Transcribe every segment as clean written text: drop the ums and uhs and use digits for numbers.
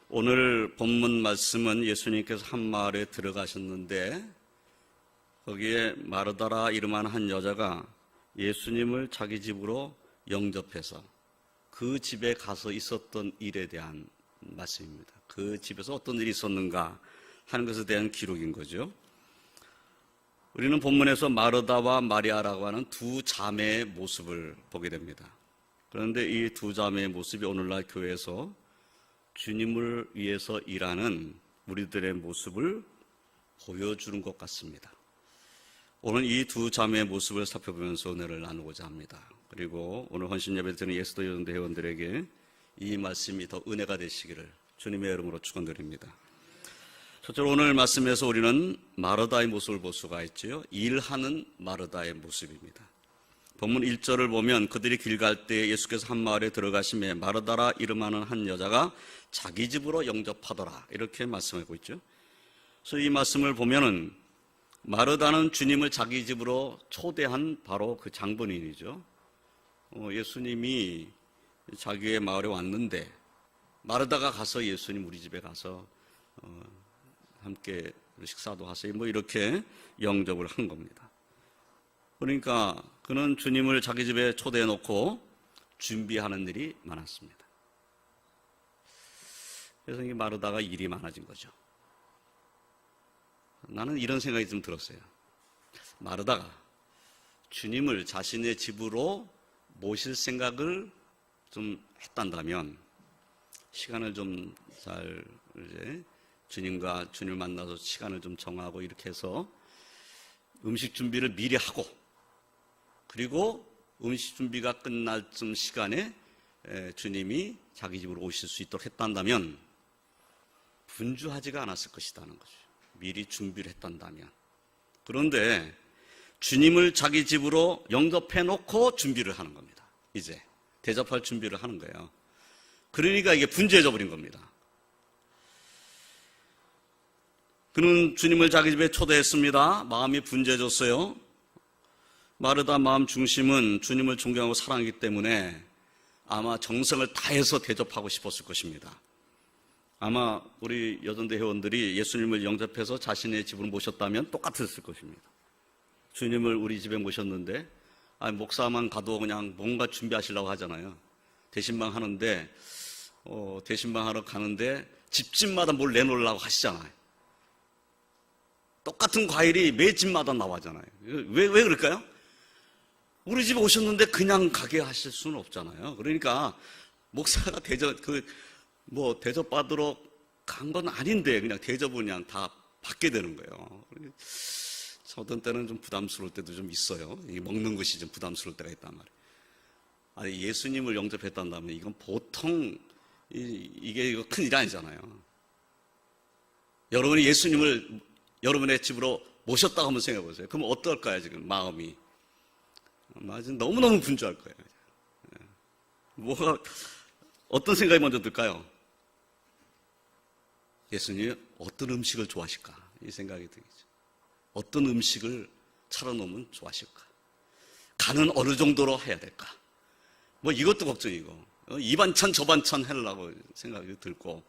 오늘 본문 말씀은 예수님께서 한 마을에 들어가셨는데 거기에 마르다라 이름하는 한 여자가 예수님을 자기 집으로 영접해서 그 집에 가서 있었던 일에 대한 말씀입니다. 그 집에서 어떤 일이 있었는가 하는 것에 대한 기록인 거죠. 우리는 본문에서 마르다와 마리아라고 하는 두 자매의 모습을 보게 됩니다. 그런데 이 두 자매의 모습이 오늘날 교회에서 주님을 위해서 일하는 우리들의 모습을 보여주는 것 같습니다. 오늘 이 두 자매의 모습을 살펴보면서 은혜를 나누고자 합니다. 그리고 오늘 헌신 예배 드리는 예수도 여전대 회원들에게 이 말씀이 더 은혜가 되시기를 주님의 이름으로 축원드립니다. 첫째로 오늘 말씀에서 우리는 마르다의 모습을 볼 수가 있죠. 일하는 마르다의 모습입니다. 본문 1절을 보면 그들이 길 갈 때 예수께서 한 마을에 들어가심에 마르다라 이름하는 한 여자가 자기 집으로 영접하더라 이렇게 말씀하고 있죠. 그래서 이 말씀을 보면은 마르다는 주님을 자기 집으로 초대한 바로 그 장본인이죠. 예수님이 자기의 마을에 왔는데 마르다가 가서 예수님 우리 집에 가서 함께 식사도 하세요. 뭐 이렇게 영접을 한 겁니다. 그러니까 그는 주님을 자기 집에 초대해 놓고 준비하는 일이 많았습니다. 그래서 이 마르다가 일이 많아진 거죠. 나는 이런 생각이 좀 들었어요. 마르다가 주님을 자신의 집으로 모실 생각을 좀 했단다면 시간을 좀 잘 이제 주님과 주님을 만나서 시간을 좀 정하고 이렇게 해서 음식 준비를 미리 하고 그리고 음식 준비가 끝날 쯤 시간에 주님이 자기 집으로 오실 수 있도록 했단다면 분주하지가 않았을 것이라는 거죠. 미리 준비를 했단다면. 그런데 주님을 자기 집으로 영접해 놓고 준비를 하는 겁니다. 이제 대접할 준비를 하는 거예요. 그러니까 이게 분주해져 버린 겁니다. 그는 주님을 자기 집에 초대했습니다. 마음이 분주해졌어요. 마르다 마음 중심은 주님을 존경하고 사랑하기 때문에 아마 정성을 다해서 대접하고 싶었을 것입니다. 아마 우리 여전대 회원들이 예수님을 영접해서 자신의 집으로 모셨다면 똑같았을 것입니다. 주님을 우리 집에 모셨는데 목사만 가도 그냥 뭔가 준비하시려고 하잖아요. 대신방 하는데 대신방 하러 가는데 집집마다 뭘 내놓으려고 하시잖아요. 똑같은 과일이 매 집마다 나와잖아요. 왜 그럴까요? 우리 집에 오셨는데 그냥 가게 하실 수는 없잖아요. 그러니까 목사가 대접받으러 간 건 아닌데 그냥 대접은 그냥 다 받게 되는 거예요. 어떤 때는 좀 부담스러울 때도 좀 있어요. 먹는 것이 좀 부담스러울 때가 있단 말이에요. 아니, 예수님을 영접했단다면 이건 보통 이게 큰 일이 아니잖아요. 여러분이 예수님을 여러분의 집으로 모셨다고 한번 생각해 보세요. 그럼 어떨까요, 지금 마음이? 너무너무 분주할 거예요. 어떤 생각이 먼저 들까요? 예수님이 어떤 음식을 좋아하실까? 이 생각이 들겠죠. 어떤 음식을 차려놓으면 좋아하실까? 간은 어느 정도로 해야 될까? 이것도 걱정이고, 이 반찬 저 반찬 하려고 생각이 들고,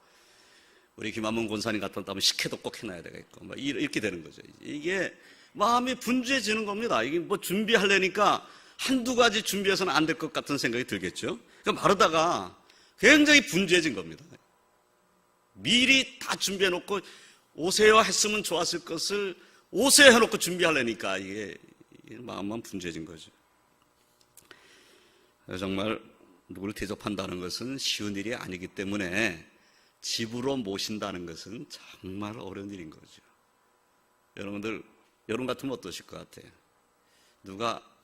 우리 김한문 권사님 같았다면 식혜도 꼭 해놔야 되겠고, 이렇게 되는 거죠. 이게 마음이 분주해지는 겁니다. 이게 준비하려니까 한두 가지 준비해서는 안 될 것 같은 생각이 들겠죠. 그러니까 마르다가 굉장히 분주해진 겁니다. 미리 다 준비해놓고 오세요 했으면 좋았을 것을 오세요 해놓고 준비하려니까 이게 마음만 분주해진 거죠. 정말 누구를 대접한다는 것은 쉬운 일이 아니기 때문에 집으로 모신다는 것은 정말 어려운 일인 거죠. 여러분 같으면 어떠실 것 같아요?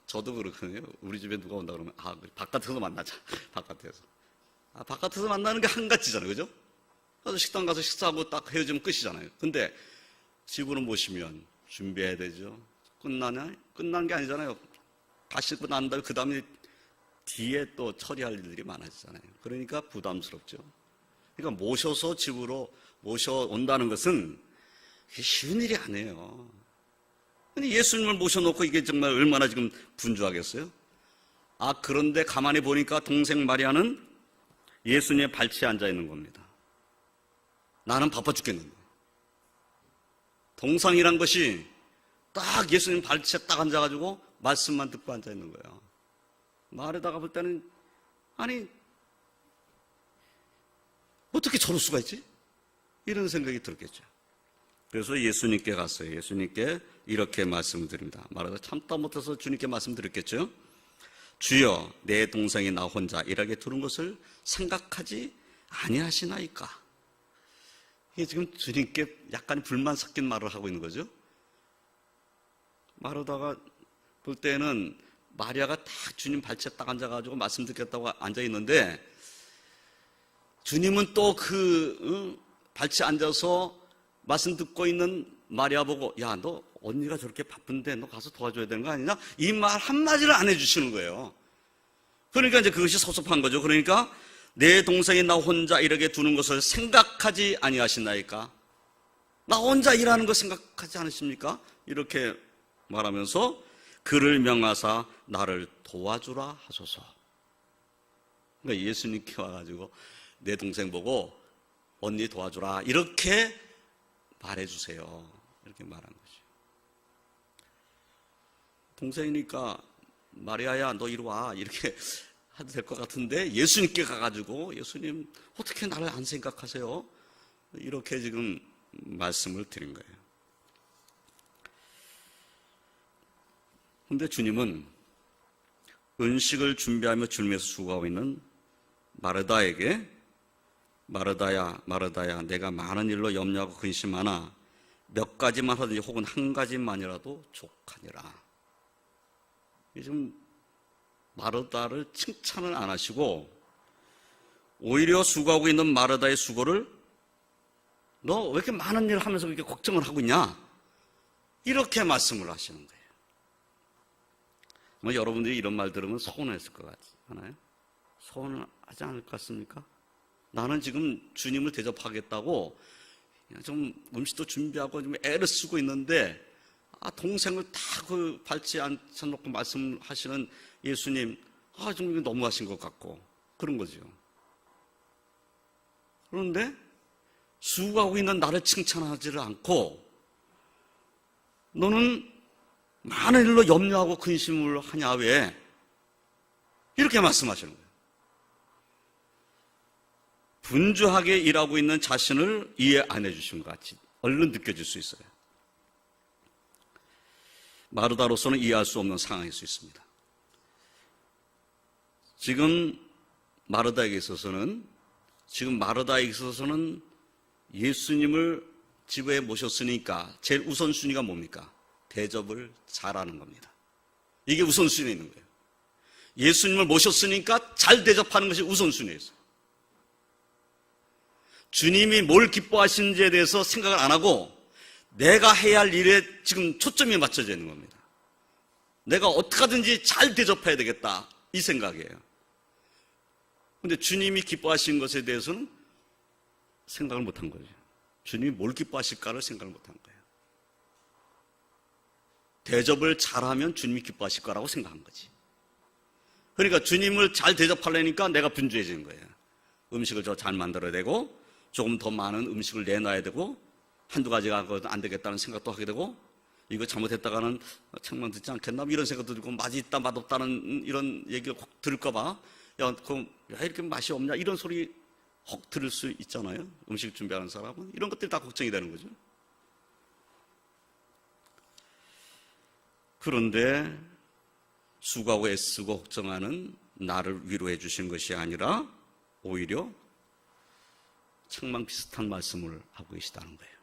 저도 그렇거든요. 우리 집에 누가 온다 그러면 바깥에서 만나자. 바깥에서 만나는 게 한가지잖아요. 그죠? 그래서 식당 가서 식사하고 딱 헤어지면 끝이잖아요. 근데 집으로 모시면 준비해야 되죠. 끝난 게 아니잖아요. 다 씻고 난 다음에 그 다음에 뒤에 또 처리할 일들이 많아지잖아요. 그러니까 부담스럽죠. 그러니까 모셔서 집으로 모셔온다는 것은 쉬운 일이 아니에요. 근데 예수님을 모셔놓고 이게 정말 얼마나 지금 분주하겠어요? 그런데 가만히 보니까 동생 마리아는 예수님의 발치에 앉아 있는 겁니다. 나는 바빠 죽겠는데. 동상이란 것이 딱 예수님 발치에 딱 앉아가지고 말씀만 듣고 앉아있는 거예요. 마르다가 볼 때는 아니 어떻게 저럴 수가 있지? 이런 생각이 들었겠죠. 그래서 예수님께 갔어요. 예수님께 이렇게 말씀을 드립니다. 마르다가 참다 못해서 주님께 말씀드렸겠죠. 주여, 내 동생이 나 혼자 일하게 두는 것을 생각하지 아니하시나이까. 이게 지금 주님께 약간 불만 섞인 말을 하고 있는 거죠. 마르다가 볼 때는 마리아가 딱 주님 발치에 딱 앉아가지고 말씀 듣겠다고 앉아있는데, 주님은 또 발치에 앉아서 말씀 듣고 있는 마리아 보고, 야, 너 언니가 저렇게 바쁜데 너 가서 도와줘야 되는 거 아니냐? 이 말 한마디를 안 해주시는 거예요. 그러니까 이제 그것이 섭섭한 거죠. 그러니까 내 동생이 나 혼자 일하게 두는 것을 생각하지 아니하시나이까? 나 혼자 일하는 거 생각하지 않으십니까? 이렇게 말하면서 그를 명하사 나를 도와주라 하소서. 그러니까 예수님께 와가지고 내 동생 보고 언니 도와주라 이렇게 말해주세요. 이렇게 말한 거죠. 동생이니까 마리아야 너 이리 와 이렇게 해도 될 것 같은데, 예수님께 가가지고 예수님 어떻게 나를 안 생각하세요? 이렇게 지금 말씀을 드린 거예요. 그런데 주님은 음식을 준비하며 줄면서 수고하고 있는 마르다에게 마르다야 마르다야 내가 많은 일로 염려하고 근심하나 몇 가지만 하든지 혹은 한 가지만이라도 족하니라. 지금 마르다를 칭찬을 안 하시고 오히려 수고하고 있는 마르다의 수고를 너 왜 이렇게 많은 일을 하면서 그렇게 걱정을 하고 있냐? 이렇게 말씀을 하시는 거예요. 뭐 여러분들이 이런 말 들으면 서운했을 것 같아요. 서운하지 않을 것 같습니까? 나는 지금 주님을 대접하겠다고 좀 음식도 준비하고 좀 애를 쓰고 있는데, 동생을 다 그 발치에 앉혀놓고 말씀하시는 예수님, 좀 너무하신 것 같고, 그런 거죠. 그런데 수고하고 있는 나를 칭찬하지를 않고, 너는 많은 일로 염려하고 근심을 하냐, 왜? 이렇게 말씀하시는 거예요. 분주하게 일하고 있는 자신을 이해 안 해주신 것 같이 얼른 느껴질 수 있어요. 마르다로서는 이해할 수 없는 상황일 수 있습니다. 지금 마르다에게 있어서는 예수님을 집에 모셨으니까 제일 우선순위가 뭡니까? 대접을 잘하는 겁니다. 이게 우선순위에 있는 거예요. 예수님을 모셨으니까 잘 대접하는 것이 우선순위에 있어요. 주님이 뭘 기뻐하시는지에 대해서 생각을 안 하고 내가 해야 할 일에 지금 초점이 맞춰져 있는 겁니다. 내가 어떻게 하든지 잘 대접해야 되겠다, 이 생각이에요. 그런데 주님이 기뻐하시는 것에 대해서는 생각을 못한 거죠. 주님이 뭘 기뻐하실까를 생각을 못한 거예요. 대접을 잘하면 주님이 기뻐하실 거라고 생각한 거지. 그러니까 주님을 잘 대접하려니까 내가 분주해지는 거예요. 음식을 잘 만들어야 되고, 조금 더 많은 음식을 내놔야 되고, 한두 가지가 안 되겠다는 생각도 하게 되고, 이거 잘못했다가는 책망 듣지 않겠나? 이런 생각도 들고, 맛이 있다, 맛없다는 이런 얘기를 혹 들을까봐, 왜 이렇게 맛이 없냐? 이런 소리 혹 들을 수 있잖아요. 음식 준비하는 사람은. 이런 것들이 다 걱정이 되는 거죠. 그런데 수고하고 애쓰고 걱정하는 나를 위로해 주신 것이 아니라 오히려 책망 비슷한 말씀을 하고 계시다는 거예요.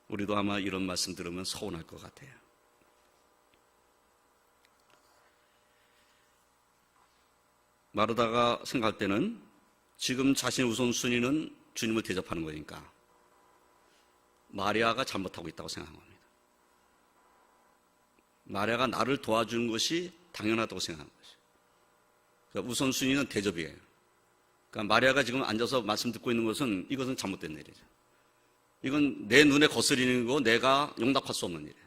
우리도 아마 이런 말씀 들으면 서운할 것 같아요. 마르다가 생각할 때는 지금 자신의 우선순위는 주님을 대접하는 거니까 마리아가 잘못하고 있다고 생각한 겁니다. 마리아가 나를 도와주는 것이 당연하다고 생각하는 거죠. 그러니까 우선순위는 대접이에요. 그러니까 마리아가 지금 앉아서 말씀 듣고 있는 것은 이것은 잘못된 일이죠. 이건 내 눈에 거스리는 거, 내가 용납할 수 없는 일이에요.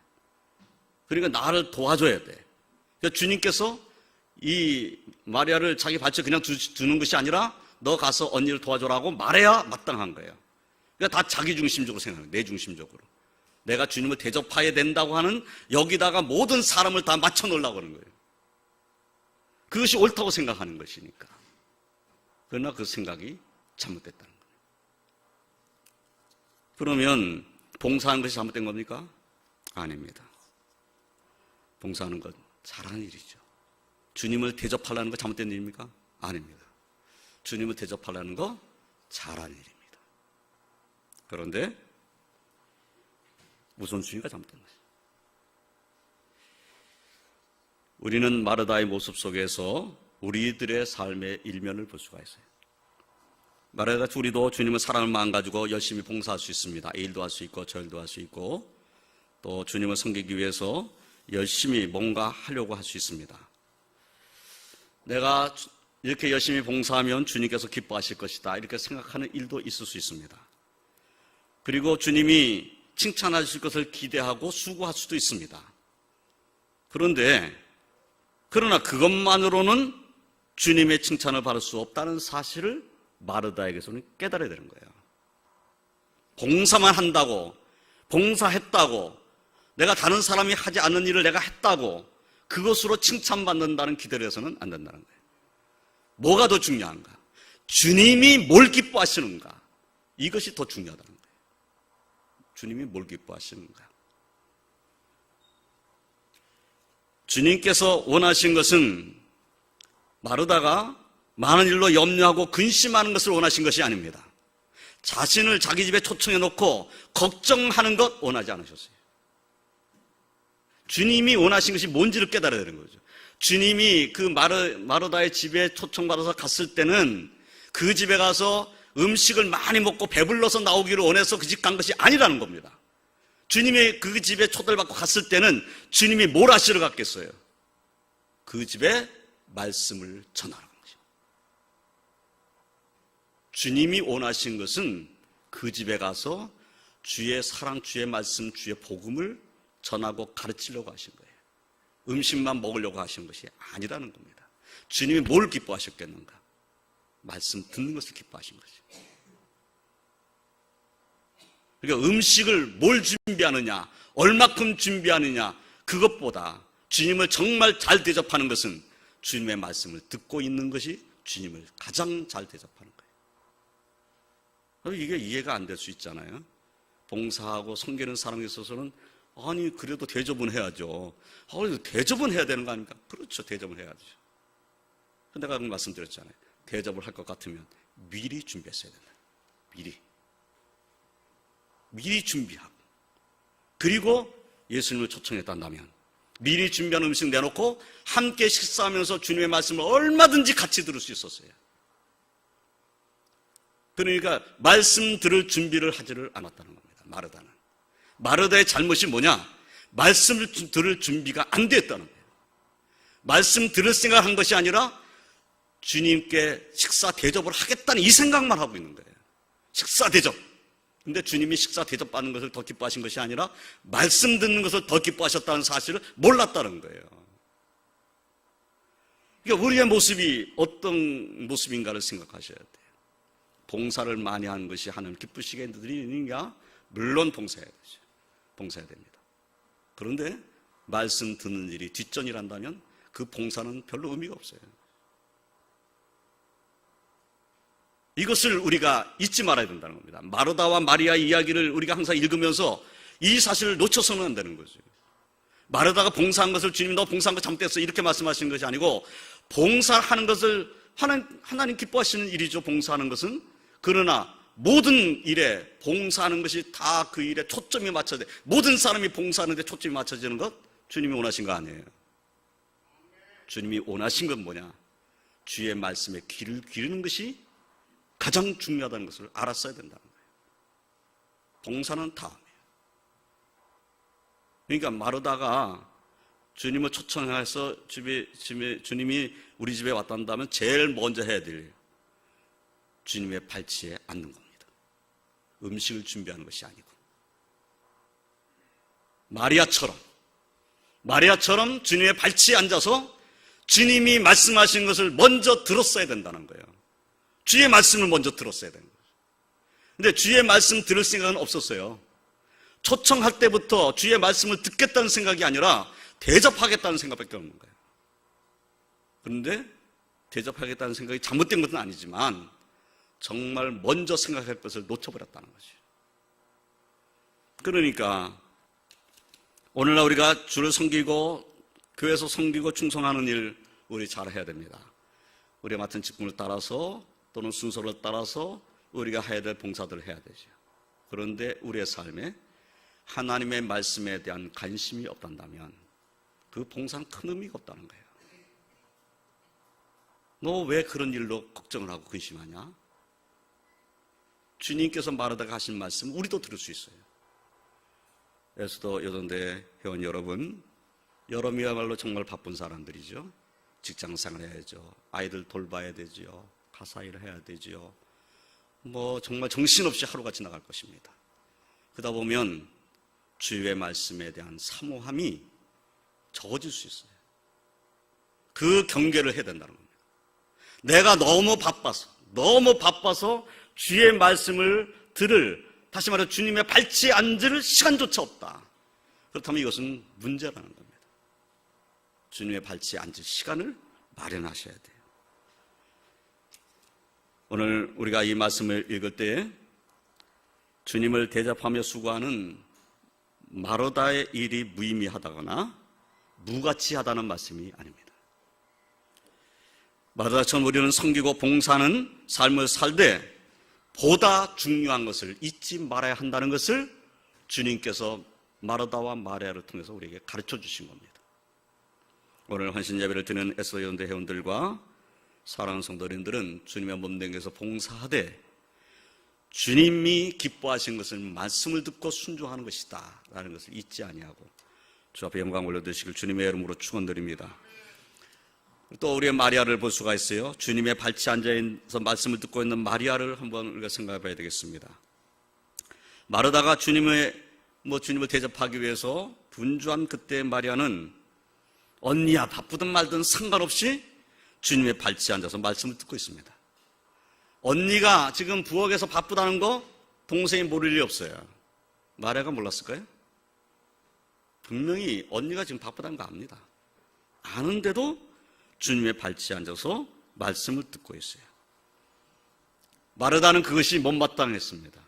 그러니까 나를 도와줘야 돼. 그러니까 주님께서 이 마리아를 자기 발치에 그냥 두는 것이 아니라 너 가서 언니를 도와줘라고 말해야 마땅한 거예요. 그러니까 다 자기중심적으로 생각해요. 내 중심적으로. 내가 주님을 대접해야 된다고 하는 여기다가 모든 사람을 다 맞춰 놓으려고 하는 거예요. 그것이 옳다고 생각하는 것이니까. 그러나 그 생각이 잘못됐다는 거예요. 그러면 봉사하는 것이 잘못된 겁니까? 아닙니다. 봉사하는 건 잘하는 일이죠. 주님을 대접하려는 거 잘못된 일입니까? 아닙니다. 주님을 대접하려는 거 잘하는 일입니다. 그런데 우선순위가 잘못된 것이죠. 우리는 마르다의 모습 속에서 우리들의 삶의 일면을 볼 수가 있어요. 마르다같이 우리도 주님의 사랑을 마음 가지고 열심히 봉사할 수 있습니다. 이 일도 할 수 있고 저 일도 할 수 있고 또 주님을 섬기기 위해서 열심히 뭔가 하려고 할 수 있습니다. 내가 이렇게 열심히 봉사하면 주님께서 기뻐하실 것이다 이렇게 생각하는 일도 있을 수 있습니다. 그리고 주님이 칭찬하실 것을 기대하고 수고할 수도 있습니다. 그러나 그것만으로는 주님의 칭찬을 받을 수 없다는 사실을 마르다에게서는 깨달아야 되는 거예요. 봉사만 한다고, 봉사했다고, 내가 다른 사람이 하지 않는 일을 내가 했다고 그것으로 칭찬받는다는 기대를 해서는 안 된다는 거예요. 뭐가 더 중요한가? 주님이 뭘 기뻐하시는가? 이것이 더 중요하다는 거예요. 주님이 뭘 기뻐하시는가? 주님께서 원하신 것은 마르다가 많은 일로 염려하고 근심하는 것을 원하신 것이 아닙니다. 자신을 자기 집에 초청해 놓고 걱정하는 것 원하지 않으셨어요. 주님이 원하신 것이 뭔지를 깨달아야 되는 거죠. 주님이 그 마르다의 집에 초청받아서 갔을 때는 그 집에 가서 음식을 많이 먹고 배불러서 나오기를 원해서 그 집 간 것이 아니라는 겁니다. 주님이 그 집에 초대받고 갔을 때는 주님이 뭘 하시러 갔겠어요? 그 집에 말씀을 전하러 간 것입니다. 주님이 원하신 것은 그 집에 가서 주의 사랑, 주의 말씀, 주의 복음을 전하고 가르치려고 하신 거예요. 음식만 먹으려고 하신 것이 아니라는 겁니다. 주님이 뭘 기뻐하셨겠는가? 말씀 듣는 것을 기뻐하신 거죠. 그러니까 음식을 뭘 준비하느냐, 얼마큼 준비하느냐, 그것보다 주님을 정말 잘 대접하는 것은 주님의 말씀을 듣고 있는 것이 주님을 가장 잘 대접하는 거예요. 이게 이해가 안 될 수 있잖아요. 봉사하고 섬기는 사람에 있어서는 아니 그래도 대접은 해야죠. 대접은 해야 되는 거 아닙니까? 그렇죠. 대접은 해야죠. 내가 말씀드렸잖아요. 대접을 할 것 같으면 미리 준비했어야 된다. 미리 준비하고 그리고 예수님을 초청했단다면 미리 준비한 음식 내놓고 함께 식사하면서 주님의 말씀을 얼마든지 같이 들을 수 있었어요. 그러니까 말씀 들을 준비를 하지를 않았다는 겁니다. 마르다의 잘못이 뭐냐? 말씀을 들을 준비가 안 됐다는 거예요. 말씀 들을 생각을 한 것이 아니라 주님께 식사 대접을 하겠다는 이 생각만 하고 있는 거예요. 식사 대접. 근데 주님이 식사 대접받는 것을 더 기뻐하신 것이 아니라 말씀 듣는 것을 더 기뻐하셨다는 사실을 몰랐다는 거예요. 그러니까 우리의 모습이 어떤 모습인가를 생각하셔야 돼요. 봉사를 많이 하는 것이 하나님 기쁘시게 드리느냐? 물론 봉사해야 되죠. 봉사해야 됩니다. 그런데 말씀 듣는 일이 뒷전이란다면 그 봉사는 별로 의미가 없어요. 이것을 우리가 잊지 말아야 된다는 겁니다. 마르다와 마리아의 이야기를 우리가 항상 읽으면서 이 사실을 놓쳐서는 안 되는 거죠. 마르다가 봉사한 것을 주님 너 봉사한 거 잘못됐어 이렇게 말씀하시는 것이 아니고 봉사하는 것을 하나님 기뻐하시는 일이죠. 봉사하는 것은. 그러나 모든 일에 봉사하는 것이 다 그 일에 초점이 맞춰져 모든 사람이 봉사하는 데 초점이 맞춰지는 것 주님이 원하신 거 아니에요. 주님이 원하신 건 뭐냐? 주의 말씀에 귀를 기르는 것이 가장 중요하다는 것을 알았어야 된다는 거예요. 봉사는 다음이에요. 그러니까 마르다가 주님을 초청해서 주님이 우리 집에 왔단다면 제일 먼저 해야 될 일, 주님의 발치에 앉는 겁니다. 음식을 준비하는 것이 아니고 마리아처럼 주님의 발치에 앉아서 주님이 말씀하신 것을 먼저 들었어야 된다는 거예요. 주의 말씀을 먼저 들었어야 되는 거예요. 근데 주의 말씀 들을 생각은 없었어요. 초청할 때부터 주의 말씀을 듣겠다는 생각이 아니라 대접하겠다는 생각밖에 없는 거예요. 그런데 대접하겠다는 생각이 잘못된 것은 아니지만 정말 먼저 생각할 것을 놓쳐버렸다는 거죠. 그러니까 오늘날 우리가 주를 섬기고 교회에서 섬기고 충성하는 일 우리 잘해야 됩니다. 우리가 맡은 직분을 따라서 또는 순서를 따라서 우리가 해야 될 봉사들을 해야 되죠. 그런데 우리의 삶에 하나님의 말씀에 대한 관심이 없단다면 그 봉사는 큰 의미가 없다는 거예요. 너 왜 그런 일로 걱정을 하고 근심하냐? 주님께서 말하다가 하신 말씀 우리도 들을 수 있어요. 에스더 여전대 회원 여러분, 여러분이야말로 정말 바쁜 사람들이죠. 직장생활 해야죠. 아이들 돌봐야 되죠. 가사 일을 해야 되죠. 정말 정신없이 하루가 지나갈 것입니다. 그러다 보면 주의 말씀에 대한 사모함이 적어질 수 있어요. 그 경계를 해야 된다는 겁니다. 내가 너무 바빠서 주의 말씀을 다시 말해 주님의 발치에 앉을 시간조차 없다. 그렇다면 이것은 문제라는 겁니다. 주님의 발치에 앉을 시간을 마련하셔야 돼요. 오늘 우리가 이 말씀을 읽을 때 주님을 대접하며 수고하는 마르다의 일이 무의미하다거나 무가치하다는 말씀이 아닙니다. 마르다처럼 우리는 섬기고 봉사하는 삶을 살되 보다 중요한 것을 잊지 말아야 한다는 것을 주님께서 마르다와 마리아를 통해서 우리에게 가르쳐 주신 겁니다. 오늘 헌신 예배를 드리는 에스더 여전대 회원들과 사랑하는 성도님들은 주님의 몸된 곳에서 봉사하되 주님이 기뻐하신 것은 말씀을 듣고 순종하는 것이다 라는 것을 잊지 아니하고 주 앞에 영광 올려드리시길 주님의 이름으로 축원드립니다. 또 우리의 마리아를 볼 수가 있어요. 주님의 발치에 앉아서 말씀을 듣고 있는 마리아를 한번 우리가 생각해 봐야 되겠습니다. 마르다가 주님을 대접하기 위해서 분주한 그때의 마리아는 언니야 바쁘든 말든 상관없이 주님의 발치에 앉아서 말씀을 듣고 있습니다. 언니가 지금 부엌에서 바쁘다는 거 동생이 모를 일이 없어요. 마리아가 몰랐을까요? 분명히 언니가 지금 바쁘다는 거 압니다. 아는데도 주님의 발치에 앉아서 말씀을 듣고 있어요. 마르다는 그것이 못마땅했습니다.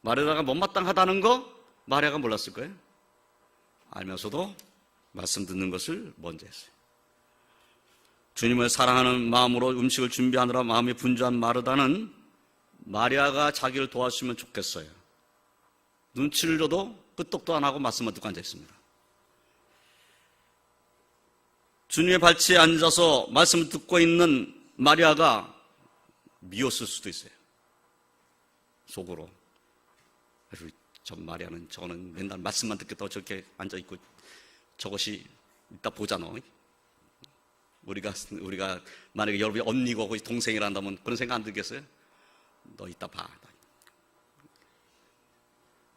마르다가 못마땅하다는 거 마리아가 몰랐을 거예요. 알면서도 말씀 듣는 것을 먼저 했어요. 주님을 사랑하는 마음으로 음식을 준비하느라 마음이 분주한 마르다는 마리아가 자기를 도와주면 좋겠어요. 눈치를 줘도 끄떡도 안 하고 말씀만 듣고 앉아 있습니다. 주님의 발치에 앉아서 말씀을 듣고 있는 마리아가 미웠을 수도 있어요. 속으로. 저는 맨날 말씀만 듣겠다고 저렇게 앉아있고 저것이 이따 보자 너. 우리가 만약에 여러분이 언니고 동생이라 한다면 그런 생각 안 들겠어요? 너 이따 봐.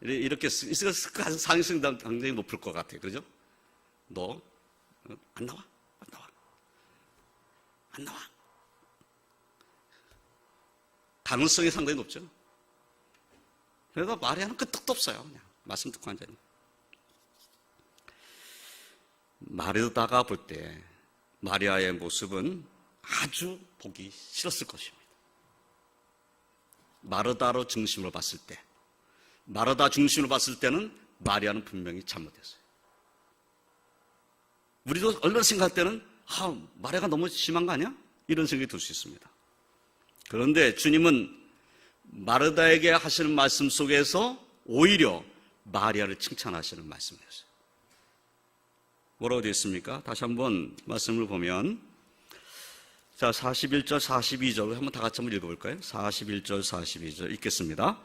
이렇게 있을 가능성이 굉장히 높을 것 같아요. 그죠? 너 안 나와. 가능성이 상당히 높죠. 그래서 마리아는 끄떡도 없어요. 그냥 말씀 듣고 앉아있는. 마르다가 볼 때 마리아의 모습은 아주 보기 싫었을 것입니다. 마르다로 중심으로 봤을 때, 마르다 중심으로 봤을 때는 마리아는 분명히 잘못했어요. 우리도 얼마나 생각할 때는 마리아가 너무 심한 거 아니야? 이런 생각이 들 수 있습니다. 그런데 주님은 마르다에게 하시는 말씀 속에서 오히려 마리아를 칭찬하시는 말씀이었어요. 뭐라고 되어 있습니까? 다시 한번 말씀을 보면 41절 42절 한번 다 같이 한번 읽어볼까요? 41절 42절 읽겠습니다.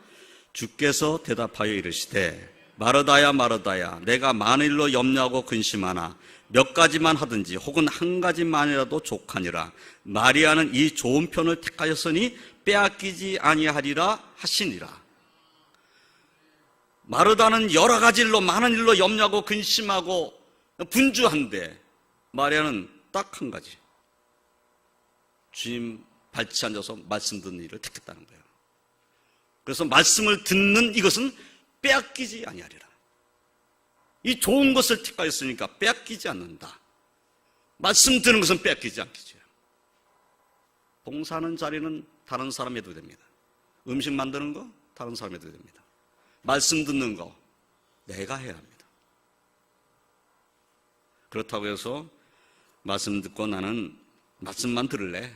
주께서 대답하여 이르시되 마르다야 마르다야 내가 만일로 염려하고 근심하나 몇 가지만 하든지 혹은 한 가지만이라도 족하니라. 마리아는 이 좋은 편을 택하였으니 빼앗기지 아니하리라 하시니라. 마르다는 여러 가지 일로 많은 일로 염려하고 근심하고 분주한데 마리아는 딱 한 가지. 주님 발치 앉아서 말씀 듣는 일을 택했다는 거예요. 그래서 말씀을 듣는 이것은 빼앗기지 아니하리라. 이 좋은 것을 택하였으니까 빼앗기지 않는다. 말씀 듣는 것은 빼앗기지 않겠죠. 봉사하는 자리는 다른 사람 해도 됩니다. 음식 만드는 거 다른 사람 해도 됩니다. 말씀 듣는 거 내가 해야 합니다. 그렇다고 해서 말씀 듣고 나는 말씀만 들을래.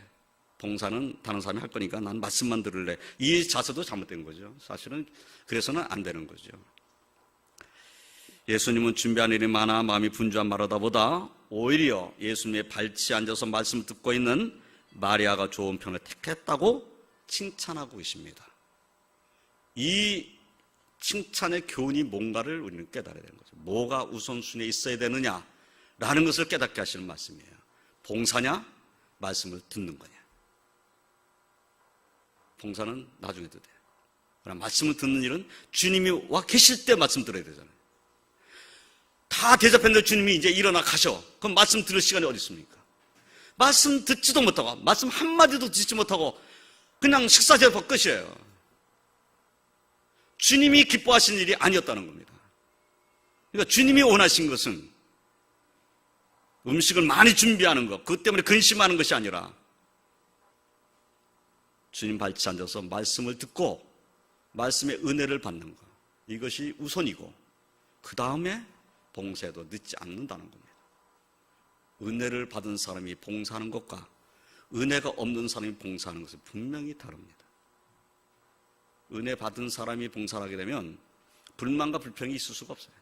봉사는 다른 사람이 할 거니까 난 말씀만 들을래. 이 자세도 잘못된 거죠. 사실은 그래서는 안 되는 거죠. 예수님은 준비한 일이 많아 마음이 분주한 마르다보다 오히려 예수님의 발치에 앉아서 말씀을 듣고 있는 마리아가 좋은 편을 택했다고 칭찬하고 계십니다. 이 칭찬의 교훈이 뭔가를 우리는 깨달아야 되는 거죠. 뭐가 우선순위에 있어야 되느냐라는 것을 깨닫게 하시는 말씀이에요. 봉사냐? 말씀을 듣는 거냐? 봉사는 나중에 해도 돼요. 그러나 말씀을 듣는 일은 주님이 와 계실 때 말씀 들어야 되잖아요. 다 대접했는데 주님이 이제 일어나 가셔. 그럼 말씀 들을 시간이 어디 있습니까? 말씀 듣지도 못하고 말씀 한마디도 듣지 못하고 그냥 식사 제법 끝이에요. 주님이 기뻐하신 일이 아니었다는 겁니다. 그러니까 주님이 원하신 것은 음식을 많이 준비하는 것, 그것 때문에 근심하는 것이 아니라 주님 발치에 앉아서 말씀을 듣고 말씀의 은혜를 받는 것, 이것이 우선이고 그 다음에 봉사에도 늦지 않는다는 겁니다. 은혜를 받은 사람이 봉사하는 것과 은혜가 없는 사람이 봉사하는 것은 분명히 다릅니다. 은혜 받은 사람이 봉사를 하게 되면 불만과 불평이 있을 수가 없어요.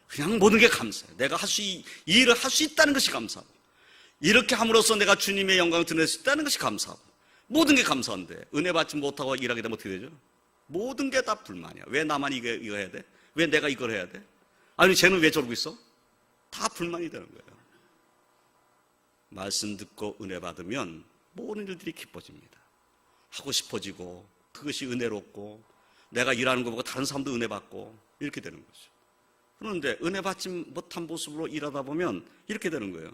그냥 모든 게 감사해요. 내가 이 일을 할 수 있다는 것이 감사하고 이렇게 함으로써 내가 주님의 영광을 드러낼 수 있다는 것이 감사하고 모든 게 감사한데 은혜 받지 못하고 일하게 되면 어떻게 되죠? 모든 게 다 불만이야. 왜 나만 이거 해야 돼? 왜 내가 이걸 해야 돼? 아니 쟤는 왜 저러고 있어? 다 불만이 되는 거예요. 말씀 듣고 은혜 받으면 모든 일들이 기뻐집니다. 하고 싶어지고 그것이 은혜롭고 내가 일하는 거 보고 다른 사람도 은혜 받고 이렇게 되는 거죠. 그런데 은혜 받지 못한 모습으로 일하다 보면 이렇게 되는 거예요.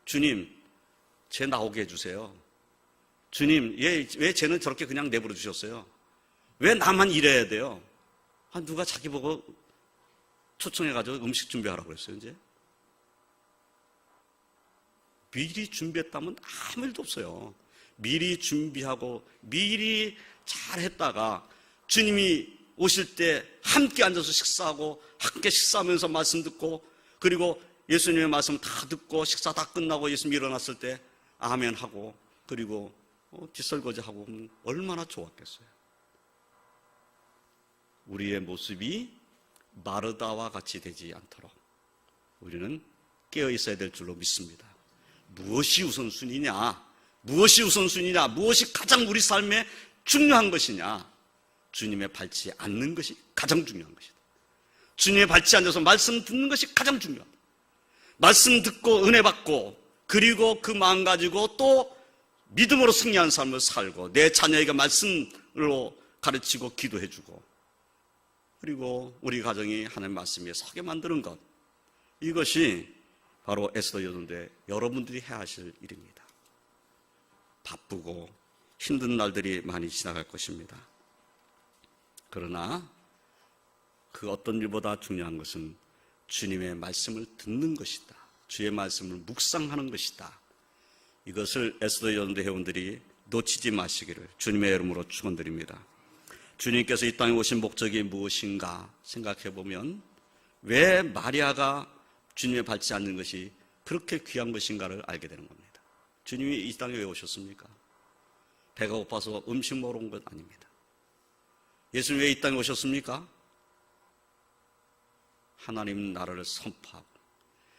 주님, 쟤 나오게 해주세요. 주님, 왜 쟤는 저렇게 그냥 내버려 주셨어요? 왜 나만 일해야 돼요? 누가 자기 보고 초청해가지고 음식 준비하라고 그랬어요, 이제? 미리 준비했다면 아무 일도 없어요. 미리 준비하고 미리 잘했다가 주님이 오실 때 함께 앉아서 식사하고 함께 식사하면서 말씀 듣고 그리고 예수님의 말씀 다 듣고 식사 다 끝나고 예수님이 일어났을 때 아멘 하고 그리고 뒷설거지 하고 얼마나 좋았겠어요. 우리의 모습이 마르다와 같이 되지 않도록 우리는 깨어 있어야 될 줄로 믿습니다. 무엇이 우선순위냐? 무엇이 가장 우리 삶에 중요한 것이냐? 주님의 발치에 앉는 것이 가장 중요한 것이다. 주님의 발치에 앉아서 말씀 듣는 것이 가장 중요하다. 말씀 듣고 은혜 받고 그리고 그 마음 가지고 또 믿음으로 승리한 삶을 살고 내 자녀에게 말씀으로 가르치고 기도해주고 그리고 우리 가정이 하나님 말씀에 서게 만드는 것, 이것이 바로 에스더 여전대 여러분들이 해야 하실 일입니다. 바쁘고 힘든 날들이 많이 지나갈 것입니다. 그러나 그 어떤 일보다 중요한 것은 주님의 말씀을 듣는 것이다. 주의 말씀을 묵상하는 것이다. 이것을 에스더 여전대 회원들이 놓치지 마시기를 주님의 이름으로 축원드립니다. 주님께서 이 땅에 오신 목적이 무엇인가 생각해 보면 왜 마리아가 주님의 발치 않는 것이 그렇게 귀한 것인가를 알게 되는 겁니다. 주님이 이 땅에 왜 오셨습니까? 배가 고파서 음식 먹으러 온 것 아닙니다. 예수님 왜 이 땅에 오셨습니까? 하나님 나라를 선포하고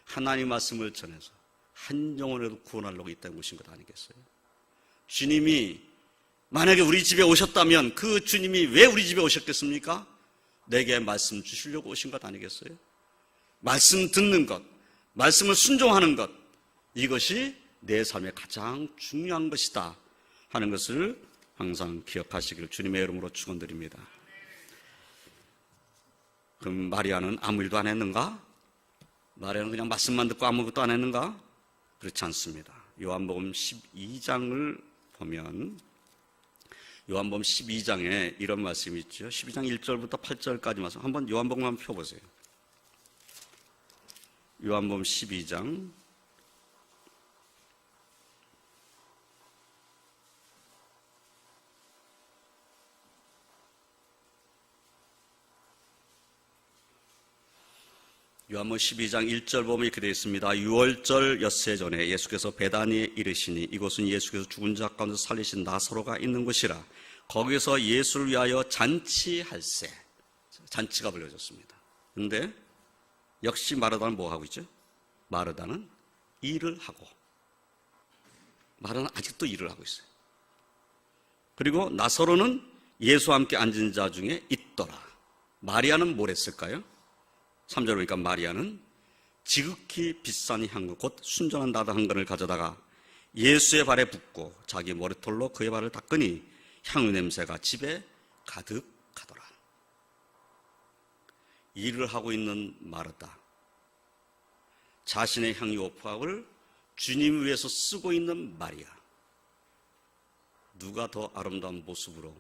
하나님 말씀을 전해서 한 영혼에도 구원하려고 이 땅에 오신 것 아니겠어요? 주님이 만약에 우리 집에 오셨다면 그 주님이 왜 우리 집에 오셨겠습니까? 내게 말씀 주시려고 오신 것 아니겠어요? 말씀 듣는 것, 말씀을 순종하는 것, 이것이 내 삶의 가장 중요한 것이다 하는 것을 항상 기억하시기를 주님의 이름으로 축원드립니다. 그럼 마리아는 아무 일도 안 했는가? 마리아는 그냥 말씀만 듣고 아무것도 안 했는가? 그렇지 않습니다. 요한복음 12장을 보면 요한복음 12장에 이런 말씀이 있죠. 12장 1절부터 8절까지 말씀. 한번 요한복음만 펴보세요. 요한복음 12장 12장 1절 보면 이렇게 되어 있습니다. 6월절 엿새 전에 예수께서 베다니에 이르시니 이곳은 예수께서 죽은 자 가운데 살리신 나사로가 있는 곳이라. 거기서 예수를 위하여 잔치할세. 잔치가 벌어졌습니다. 그런데 역시 마르다는 뭐 하고 있죠? 마르다는 일을 하고, 마르다는 아직도 일을 하고 있어요. 그리고 나사로는 예수와 함께 앉은 자 중에 있더라. 마리아는 뭘 했을까요? 3절 보니까 마리아는 지극히 비싼 향유 곧 순전한 나드 한 근을 가져다가 예수의 발에 붓고 자기 머리털로 그의 발을 닦으니 향유 냄새가 집에 가득하더라. 일을 하고 있는 마르다, 자신의 향유 오프학을 주님 위해서 쓰고 있는 마리아, 누가 더 아름다운 모습으로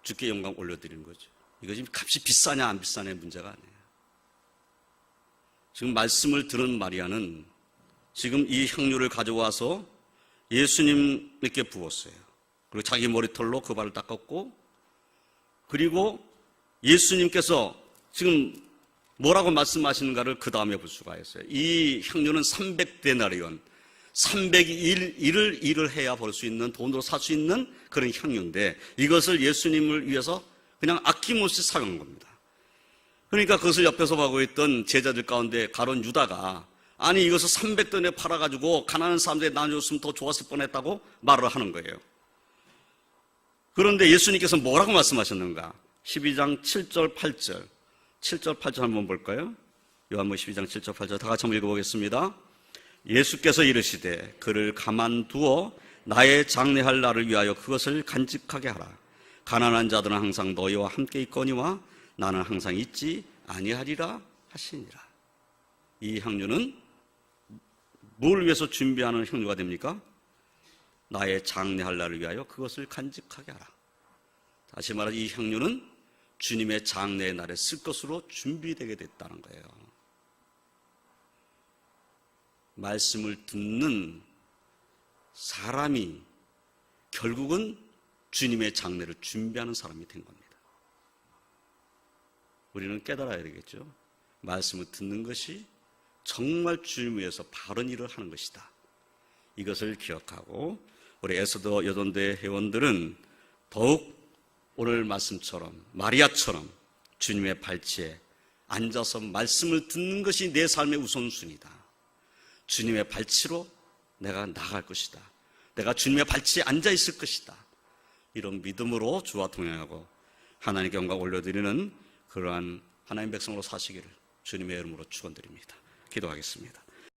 주께 영광 올려드리는 거죠. 이거 지금 값이 비싸냐 안 비싸냐의 문제가 아니에요. 지금 말씀을 들은 마리아는 지금 이 향유를 가져와서 예수님께 부었어요. 그리고 자기 머리털로 그 발을 닦았고, 그리고 예수님께서 지금 뭐라고 말씀하시는가를 그 다음에 볼 수가 있어요. 이 향유는 300데나리온, 300일 일을 해야 벌 수 있는, 돈으로 살 수 있는 그런 향유인데 이것을 예수님을 위해서 그냥 아낌없이 사용한 겁니다. 그러니까 그것을 옆에서 보고 있던 제자들 가운데 가론 유다가 아니 이것을 300돈에 팔아가지고 가난한 사람들에 나눠줬으면 더 좋았을 뻔했다고 말을 하는 거예요. 그런데 예수님께서 뭐라고 말씀하셨는가? 12장 7절 8절 7절 8절 한번 볼까요? 요한복음 12장 7절 8절 다 같이 한번 읽어보겠습니다. 예수께서 이르시되 그를 가만두어 나의 장례할 날을 위하여 그것을 간직하게 하라. 가난한 자들은 항상 너희와 함께 있거니와 나는 항상 있지 아니하리라 하시니라. 이 향유는 뭘 위해서 준비하는 향유가 됩니까? 나의 장례할 날을 위하여 그것을 간직하게 하라. 다시 말해 이 향유는 주님의 장례의 날에 쓸 것으로 준비되게 됐다는 거예요. 말씀을 듣는 사람이 결국은 주님의 장례를 준비하는 사람이 된 겁니다. 우리는 깨달아야 되겠죠. 말씀을 듣는 것이 정말 주님 위해서 바른 일을 하는 것이다. 이것을 기억하고 우리 에스더 여전대 회원들은 더욱 오늘 말씀처럼 마리아처럼 주님의 발치에 앉아서 말씀을 듣는 것이 내 삶의 우선순위다. 주님의 발치로 내가 나아갈 것이다. 내가 주님의 발치에 앉아 있을 것이다. 이런 믿음으로 주와 동행하고 하나님께 영광 올려드리는 그러한 하나님 백성으로 사시기를 주님의 이름으로 축원드립니다. 기도하겠습니다.